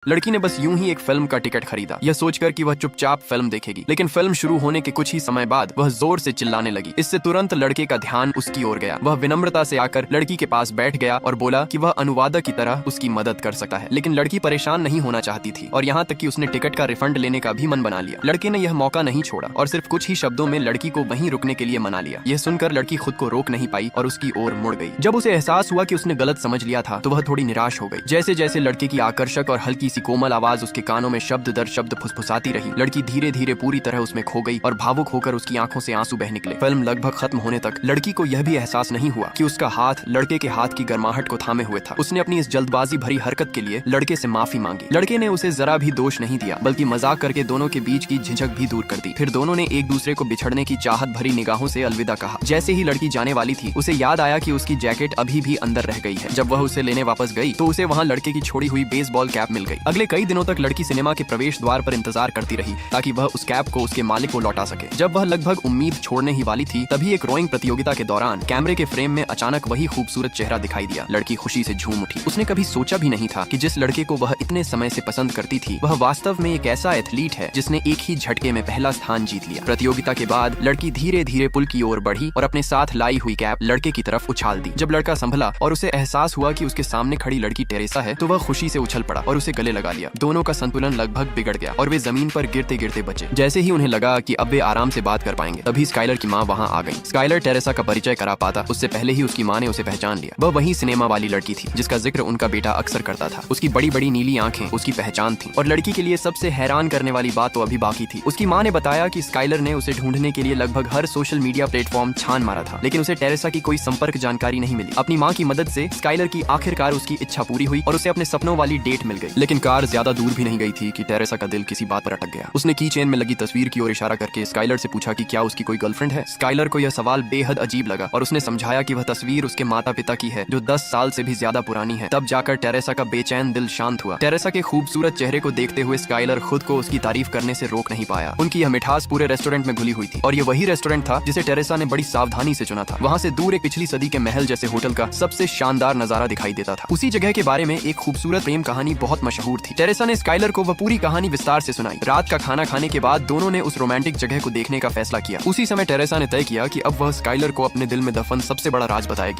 लड़की ने बस यूं ही एक फिल्म का टिकट खरीदा, यह सोचकर कि वह चुपचाप फिल्म देखेगी। लेकिन फिल्म शुरू होने के कुछ ही समय बाद वह जोर से चिल्लाने लगी। इससे तुरंत लड़के का ध्यान उसकी ओर गया। वह विनम्रता से आकर लड़की के पास बैठ गया और बोला कि वह अनुवादक की तरह उसकी मदद कर सकता है। लेकिन लड़की परेशान नहीं होना चाहती थी और यहाँ तक कि उसने टिकट का रिफंड लेने का भी मन बना लिया। लड़के ने यह मौका नहीं छोड़ा और सिर्फ कुछ ही शब्दों में लड़की को वहीं रुकने के लिए मना लिया। यह सुनकर लड़की खुद को रोक नहीं पाई और उसकी ओर मुड़ गई। जब उसे एहसास हुआ कि उसने गलत समझ लिया था तो वह थोड़ी निराश हो गई। जैसे जैसे लड़के की आकर्षक और हल्की सी कोमल आवाज उसके कानों में शब्द दर शब्द फुसफुसाती रही, लड़की धीरे धीरे पूरी तरह उसमें खो गई और भावुक होकर उसकी आंखों से आंसू बह निकले। फिल्म लगभग खत्म होने तक लड़की को यह भी एहसास नहीं हुआ कि उसका हाथ लड़के के हाथ की गर्माहट को थामे हुए था। उसने अपनी इस जल्दबाजी भरी हरकत के लिए लड़के से माफी मांगी। लड़के ने उसे जरा भी दोष नहीं दिया, बल्कि मजाक करके दोनों के बीच की झिझक भी दूर कर दी। फिर दोनों ने एक दूसरे को बिछड़ने की चाहत भरी निगाहों से अलविदा कहा। जैसे ही लड़की जाने वाली थी, उसे याद आया कि उसकी जैकेट अभी भी अंदर रह गई है। जब वह उसे लेने वापस गई तो उसे वहाँ लड़के की छोड़ी हुई बेसबॉल कैप मिल गई। अगले कई दिनों तक लड़की सिनेमा के प्रवेश द्वार पर इंतजार करती रही ताकि वह उस कैप को उसके मालिक को लौटा सके। जब वह लगभग उम्मीद छोड़ने ही वाली थी, तभी एक रोइंग प्रतियोगिता के दौरान कैमरे के फ्रेम में अचानक वही खूबसूरत चेहरा दिखाई दिया। लड़की खुशी से झूम उठी। उसने कभी सोचा भी नहीं था कि जिस लड़के को वह इतने समय से पसंद करती थी, वह वास्तव में एक ऐसा एथलीट है जिसने एक ही झटके में पहला स्थान जीत लिया। प्रतियोगिता के बाद लड़की धीरे धीरे पुल की ओर बढ़ी और अपने साथ लाई हुई कैप लड़के की तरफ उछाल दी। जब लड़का संभला और उसे एहसास हुआ कि उसके सामने खड़ी लड़की टेरेसा है, तो वह खुशी से उछल पड़ा और उसे गले लगा लिया। दोनों का संतुलन लगभग बिगड़ गया और वे जमीन पर गिरते गिरते बचे। जैसे ही उन्हें लगा कि अब वे आराम से बात कर पाएंगे, तभी स्काइलर की माँ वहाँ आ गई। स्काइलर टेरेसा का परिचय करा पाता उससे पहले ही उसकी माँ ने उसे पहचान लिया। वह वही सिनेमा वाली लड़की थी जिसका जिक्र उनका बेटा अक्सर करता था। उसकी बड़ी बड़ी नीली आंखें उसकी पहचान थी। और लड़की के लिए सबसे हैरान करने वाली बात तो अभी बाकी थी। उसकी माँ ने बताया कि स्काइलर ने उसे ढूंढने के लिए लगभग हर सोशल मीडिया प्लेटफॉर्म छान मारा था, लेकिन उसे टेरेसा की कोई संपर्क जानकारी नहीं मिली। अपनी माँ की मदद से स्काइलर की आखिरकार उसकी इच्छा पूरी हुई और उसे अपने सपनों वाली डेट मिल गई। लेकिन कार ज्यादा दूर भी नहीं गई थी कि टेरेसा का दिल किसी बात पर अटक गया। उसने की चेन में लगी तस्वीर की ओर इशारा करके स्काइलर से पूछा कि क्या उसकी कोई गर्लफ्रेंड है। स्काइलर को यह सवाल बेहद अजीब लगा और उसने समझाया कि वह तस्वीर उसके माता पिता की है जो 10 साल से भी ज्यादा पुरानी है। तब जाकर टेरेसा का बेचैन दिल शांत हुआ। टेरेसा के खूबसूरत चेहरे को देखते हुए स्काइलर खुद को उसकी तारीफ करने से रोक नहीं पाया। उनकी यह मिठास पूरे रेस्टोरेंट में घुली हुई थी और ये वही रेस्टोरेंट था जिसे टेरेसा ने बड़ी सावधानी से चुना था। वहाँ से दूर एक पिछली सदी के महल जैसे होटल का सबसे शानदार नजारा दिखाई देता था। उसी जगह के बारे में एक खूबसूरत प्रेम कहानी बहुत मशहूर थी। टेरेसा ने स्काइलर को वह पूरी कहानी विस्तार से सुनाई। रात का खाना खाने के बाद दोनों ने उस रोमांटिक जगह को देखने का फैसला किया। उसी समय टेरेसा ने तय किया कि अब वह स्काइलर को अपने दिल में दफन सबसे बड़ा राज बताएगी।